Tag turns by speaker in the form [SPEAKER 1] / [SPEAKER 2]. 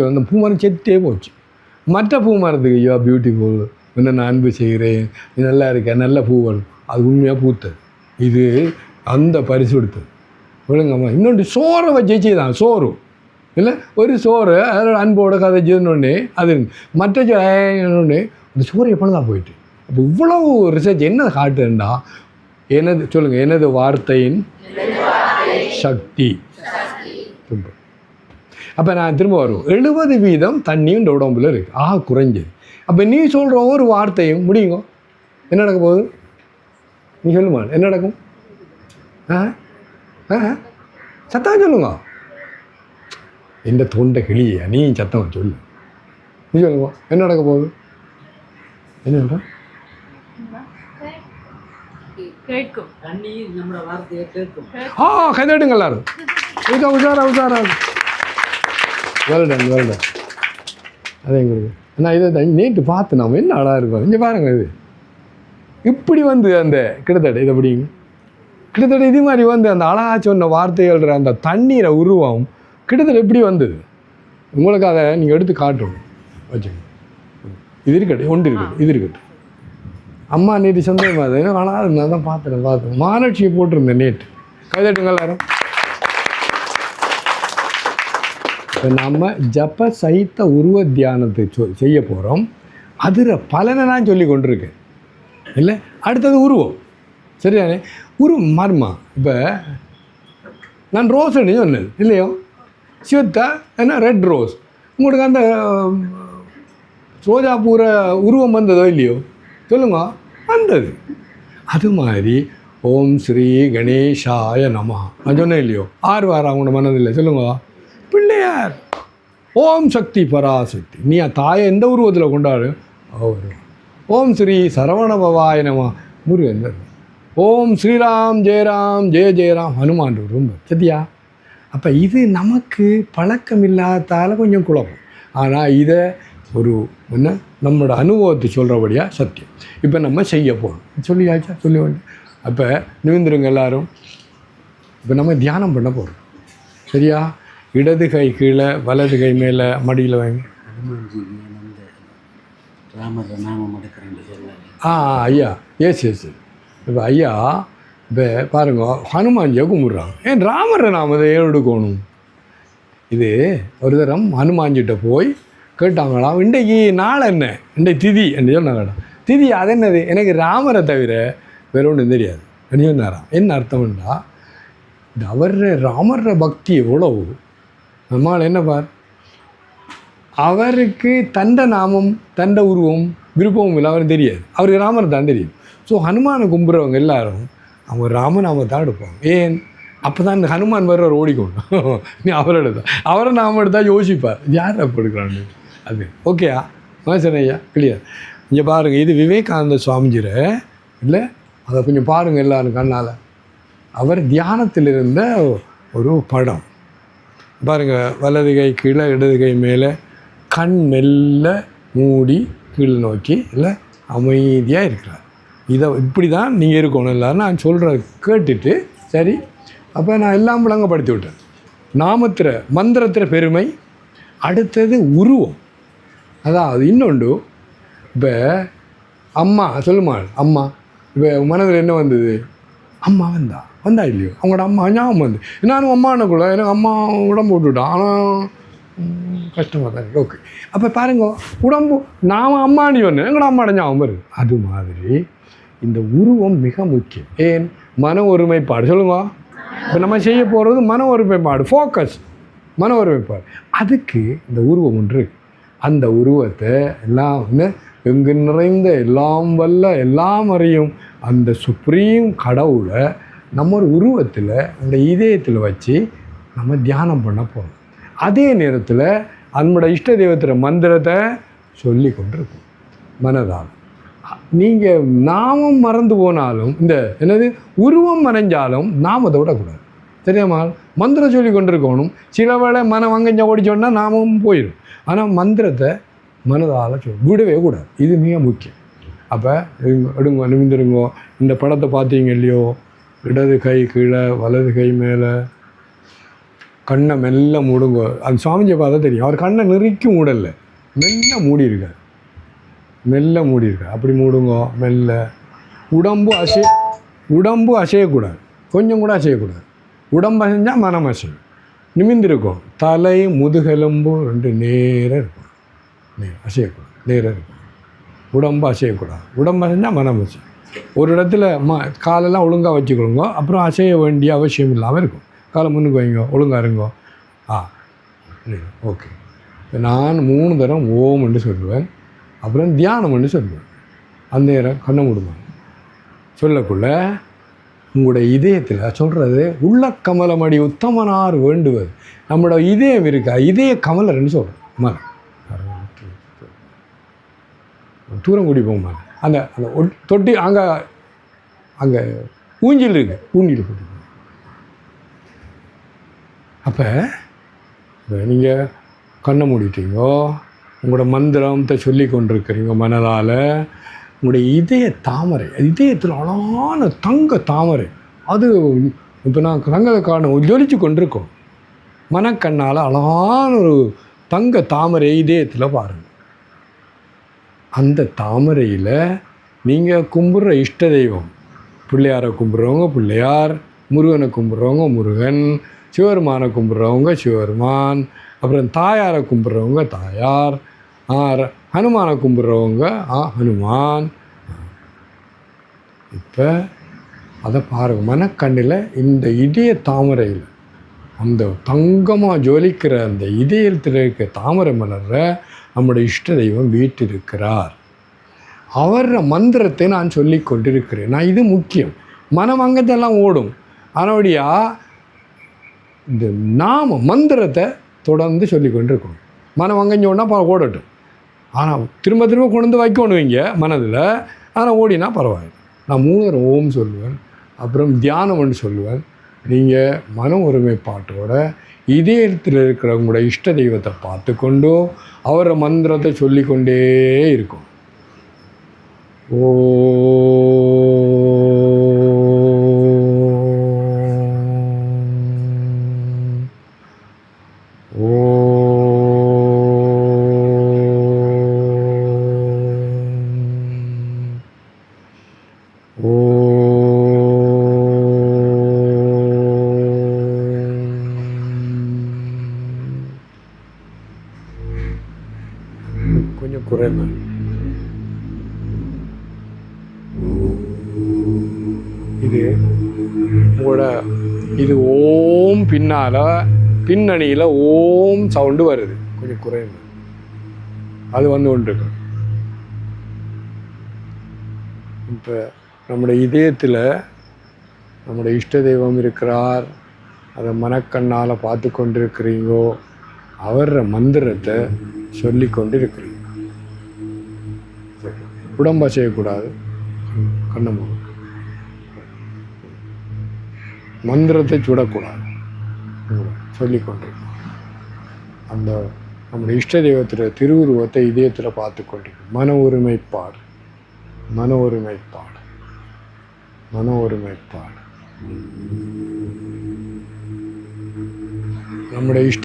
[SPEAKER 1] அந்த பூ மரம் செத்தே போச்சு. மற்ற பூ மரத்துக்கு யூ ஆர் பியூட்டிஃபுல், இன்னும் நான் அன்பு செய்கிறேன், இது நல்லா இருக்க, நல்ல பூவல், அது உண்மையாக பூத்தது. இது அந்த பரிசு கொடுத்தது. விழுங்கம்மா. இன்னொன்று சோறை வச்சு தான் சோறு இல்லை, ஒரு சோறு அதோட அன்போட கதைச்சோன்னே அது மற்ற ஒன்று அந்த சோறு எப்பொழுதான் போயிட்டு. அப்போ இவ்வளவு ரிசர்ச் என்ன காட்டுன்னா, எனது சொல்லுங்கள், எனது வார்த்தையின் சக்தி. அப்போ நான் திரும்ப வருவோம். 70% தண்ணி இந்த உடம்புல இருக்குது, குறைஞ்சது. அப்போ நீ சொல்கிற ஒரு வார்த்தையும் முடியுங்க, என்ன நடக்க போகுது? நீ சொல்லுமா, என்ன நடக்கும்? சத்தம் சொல்லுங்க. எந்த தொண்டை கிளியா நீ சத்தம் சொல்லு, நீ சொல்லுங்க, என்ன நடக்க போகுது? என்ன சொல்ற? கைதட்டுங்க எல்லாரும். உஷாரா. வெல்டன். அதே எங்களுக்கு நான் இதை நேற்று பார்த்து நாம் என்ன அழகாக இருக்கும். இங்கே பாருங்கள், இது இப்படி வந்து அந்த கிட்டத்தட்ட இதை அப்படிங்க கிட்டத்தட்ட இது மாதிரி வந்து அந்த அழகா சொன்ன வார்த்தைகள் அந்த தண்ணீரை உருவம் கிட்டத்தட்ட எப்படி வந்தது உங்களுக்கு, அதை நீங்கள் எடுத்து காட்டணும் வச்சுக்கோங்க. இது இருக்கட்டும், இது இருக்கட்டும். அம்மா நேற்று சந்தேகமாக அது என்ன ஆனால் நான் தான் பார்த்தேன் மாநாட்சியை போட்டிருந்தேன் நேற்று. கைதட்டுங்க எல்லாரும். இப்போ நம்ம ஜப சைத்த உருவ தியானத்தை செய்ய போகிறோம். அதில் பலனை நான் சொல்லி கொண்டிருக்கேன் இல்லை. அடுத்தது உருவம், சரியானே? உருவம் மர்மா. இப்போ நான் ரோஸ்ன்னு சொன்னேன் இல்லையோ, சிவத்தா என்ன ரெட் ரோஸ். உங்களுக்கு அந்த ரோஜாப்பூர உருவம் வந்ததோ இல்லையோ சொல்லுங்க, வந்தது. அது மாதிரி ஓம் ஸ்ரீ கணேஷாய நமஹ நான் சொன்னேன் இல்லையோ, 6 வாரம் அவங்களோட மனதில்லை சொல்லுங்க. பிள்ளையார் ஓம் சக்தி பராசக்தி. நீ தாயை எந்த உருவத்தில் கொண்டாடு அவர். ஓம் ஸ்ரீ சரவணபவாய நம முருகன். ஓம் ஸ்ரீராம் ஜெயராம் ஜெயராம் ஹனுமான் ரொம்ப சத்தியா. அப்போ இது நமக்கு பழக்கம் இல்லாதால கொஞ்சம் குழப்பம். ஆனால் இதை ஒரு என்ன நம்மளோட அனுபவத்தை சொல்கிறபடியாக சத்தியம். இப்போ நம்ம செய்ய போகிறோம், சொல்லியாச்சா? சொல்லி வேண்டிய. அப்போ நிமிந்துருங்க எல்லாரும். இப்போ நம்ம தியானம் பண்ண போகிறோம், சரியா? இடது கை கீழே, வலது கை மேலே, மடியில் வாங்கி. ஐயா எஸ். இப்போ ஐயா இப்போ பாருங்க, ஹனுமான்ஜியை கும்பிட்றாங்க. ஏன் ராமரை நாம ஏன் எடுக்கணும்? இது ஒரு தரம் ஹனுமான்ஜிட்ட போய் கேட்டாங்களாம், இன்றைக்கு நாள் என்ன, இன்றைக்கு திதி என்று சொன்னாங்கடா. திதி அது என்னது, எனக்கு ராமரை தவிர வேற ஒன்றும் தெரியாது என்ன சொன்னாராம். என்ன அர்த்தம்னா, இந்த ராமர பக்தி எவ்வளவு நம்மால் என்ன பார், அவருக்கு தண்ட நாமம் தண்ட உருவம் விருப்பமும் இல்லை, அவருக்கு தெரியாது, அவருக்கு ராமர் தான் தெரியும். ஸோ ஹனுமானை கும்பிட்றவங்க எல்லாரும் அவங்க ராமநாமத்தான் எடுப்பாங்க. ஏன்? அப்போ தான் இந்த ஹனுமான் வர்றவர் ஓடிக்கணும். நீ அவரோட தான், அவரை நாம எடுத்தால் யோசிப்பார், யார் அப்போ எடுக்கிறான்னு. அது ஓகேயா? சரி ஐயா, கிளியர். இங்கே பாருங்கள், இது விவேகானந்த சுவாமிஜிரை இல்லை, அதை கொஞ்சம் பாருங்கள் எல்லோரும் கண்ணால். அவர் தியானத்தில் இருந்த ஒரு படம் பாருங்கள். வலது கை கீழே, இடது கை மேலே, கண் மெல்ல மூடி கீழே நோக்கி இல்லை அமைதியாக இருக்கிறார். இதை இப்படி தான் நீங்கள் இருக்கணும் எல்லோரும். நான் சொல்கிற கேட்டுட்டு சரி. அப்போ நான் எல்லாம் விளங்கப்படுத்தி விட்டேன். நாமத்திர மந்திரத்திர பெருமை. அடுத்தது உருவம். அதாவது இன்னொன்று, இப்போ அம்மா சொல்லுமா, அம்மா இப்போ மனதில் என்ன வந்தது? அம்மா வந்தா இல்லையோ, அவங்களோட அம்மா ஞாபகம் வந்து. நானும் அம்மானக்குள்ள எனக்கு அம்மா உடம்பு விட்டுவிட்டான், ஆனால் கஷ்டமாக தான் இருக்குது. ஓகே, அப்போ பாருங்க, உடம்பு நாம் அம்மானி ஒன்று எங்களோட அம்மாட ஞாபகம் வருது. அது மாதிரி இந்த உருவம் மிக முக்கியம். ஏன்? மன ஒருமைப்பாடு. சொல்லுங்க, இப்போ நம்ம செய்ய போகிறது மன ஒருமைப்பாடு, ஃபோக்கஸ், மன ஒருமைப்பாடு. அதுக்கு இந்த உருவம் ஒன்று. அந்த உருவத்தை எல்லாம் எங்கு நிறைந்த எல்லாம் வல்ல எல்லாம் அறியும் அந்த சுப்ரீம் கடவுளை நம்ம ஒரு உருவத்தில் அந்த இதயத்தில் வச்சு நம்ம தியானம் பண்ண போகிறோம். அதே நேரத்தில் நம்மளோட இஷ்ட தெய்வத்திற மந்திரத்தை சொல்லி கொண்டிருக்கும் மனதால். நீங்கள் நாமம் மறந்து போனாலும், இந்த என்னது உருவம் மறைஞ்சாலும் நாமத்தை விடக்கூடாது, தெரியாமா? மந்திரம் சொல்லி கொண்டிருக்கணும். சில வேளை மனம் அங்கஞ்சா ஓடிச்சோன்னா நாமும் போயிடும். ஆனால் மந்திரத்தை மனதால் விடவே கூடாது. இது மிக முக்கியம். அப்போ எடுங்க, நிமிந்துருங்கோ. இந்த படத்தை பார்த்தீங்க இல்லையோ, இடது கை கீழே, வலது கை மேலே, கண்ணை மெல்ல மூடுங்க. அது சுவாமிஜியை பார்த்தா தெரியும். அவர் கண்ணை நெருக்கி மூடலை, மெல்ல மூடியிருக்கார், மெல்ல மூடியிருக்கார். அப்படி மூடுங்க மெல்ல. உடம்பு அசையக்கூடாது, கொஞ்சம் கூட அசையக்கூடாது. உடம்பு அசைஞ்சால் மனம் அசையும். நிமிந்திருக்கும். தலை முதுகெலும்பு ரெண்டு நேராக இருக்கும், அசையக்கூடாது, நேராக இருக்கும். உடம்பு அசையக்கூடாது. உடம்பு அசைஞ்சால் மனம் அசையும். ஒரு இடத்துல காலெல்லாம் ஒழுங்காக வச்சுக்கொள்ளுங்க, அப்புறம் அசைய வேண்டிய அவசியம் இல்லாமல் இருக்கும். காலை முன்னுக்கு வைங்க, ஒழுங்காக இருங்கோ. ஓகே. நான் 3 தரம் ஓம் என்று சொல்லுவேன், அப்புறம் தியானம் என்று சொல்லுவேன். அந்த நேரம் கண்ணை மூடுவேன். சொல்லக்குள்ள உங்களுடைய இதயத்தில் சொல்கிறது உள்ள கமலமடி உத்தமனார் வேண்டுவது. நம்மளோட இதயம் இருக்கா, இதய கமலர்ன்னு சொல்கிறோம். மலை தூரம் கூடி போகும். மலை அந்த அந்த தொட்டி அங்கே ஊஞ்சில் இருக்கு, ஊஞ்சில் கூட்டி. அப்போ நீங்கள் கண்ணை மூடிட்டீங்கோ, உங்களோட மந்திரத்தை சொல்லி கொண்டிருக்கிறீங்க மனதால். உங்களுடைய இதய தாமரை, இதயத்தில் அழகான தங்க தாமரை, அது இப்போ நான் தங்கத்தை காரணம் ஜொலிச்சு கொண்டிருக்கோம். மனக்கண்ணால் அழகான ஒரு தங்க தாமரை இதயத்தில் பாருங்கள். அந்த தாமரையில் நீங்கள் கும்பிட்ற இஷ்ட தெய்வம், பிள்ளையாரை கும்பிட்றவங்க பிள்ளையார், முருகனை கும்பிட்றவங்க முருகன், சிவருமானை கும்பிட்றவங்க சிவருமான், அப்புறம் தாயாரை கும்பிட்றவங்க தாயார், ஹனுமானை கும்பிட்றவங்க ஹனுமான். இப்போ அதை பாருங்கள். மனக்கண்ணில் இந்த இதய தாமரையில் அந்த தங்கமாக ஜொலிக்கிற அந்த இதயத்தில் இருக்க தாமரை மலர்ற நம்முடைய இஷ்ட தெய்வம் வீட்டிருக்கிறார். அவர மந்திரத்தை நான் சொல்லி கொண்டிருக்கிறேன். நான் இது முக்கியம். மனம் அங்கத்தெல்லாம் ஓடும். அதனுடைய இந்த மந்திரத்தை தொடர்ந்து சொல்லி கொண்டிருக்கணும். மனம் அங்கஞ்சோன்னா ஓடட்டும். ஆனால் திரும்ப திரும்ப கொண்டு வந்து வைக்கணும் இங்கே மனதில். ஆனால் ஓடினா பரவாயில்லை. நான் 3 ஓம் சொல்லுவேன், அப்புறம் தியானம் ஒன்று சொல்லுவேன். நீங்கள் மன ஒருமைப்பாட்டோட இதயத்தில் இருக்கிறவங்களோட இஷ்ட தெய்வத்தை பார்த்து கொண்டோ அவரை மந்திரத்தை சொல்லிக்கொண்டே இருக்கும். ஓ கொஞ்சம் குறைந்த இது ஓம் பின்னணியில் ஓம் சவுண்டு வருது. கொஞ்சம் குறைந்த அது வந்து கொண்டிருக்கு. இப்போ நம்முடைய இதயத்தில் நம்முடைய இஷ்ட தெய்வம் இருக்கிறார். அதை மனக்கண்ணால் பார்த்து கொண்டிருக்கிறீங்கோ. அவர மந்திரத்தை சொல்லி கொண்டு இருக்கிறீங்க. உடம்பை செய்யக்கூடாது, கண்ணை மூடு. மந்திரத்தை சுடக்கூடாது, சொல்லி கொண்டிருக்கணும். அந்த நம்முடைய இஷ்ட தெய்வத்தில் திருவுருவத்தை இதயத்தில் பார்த்து கொண்டிருக்கணும். மன ஒருமைப்பாடு, மன ஒருமைப்பாடு, மன ஒருமைப்பாடு. நம்முடைய இஷ்ட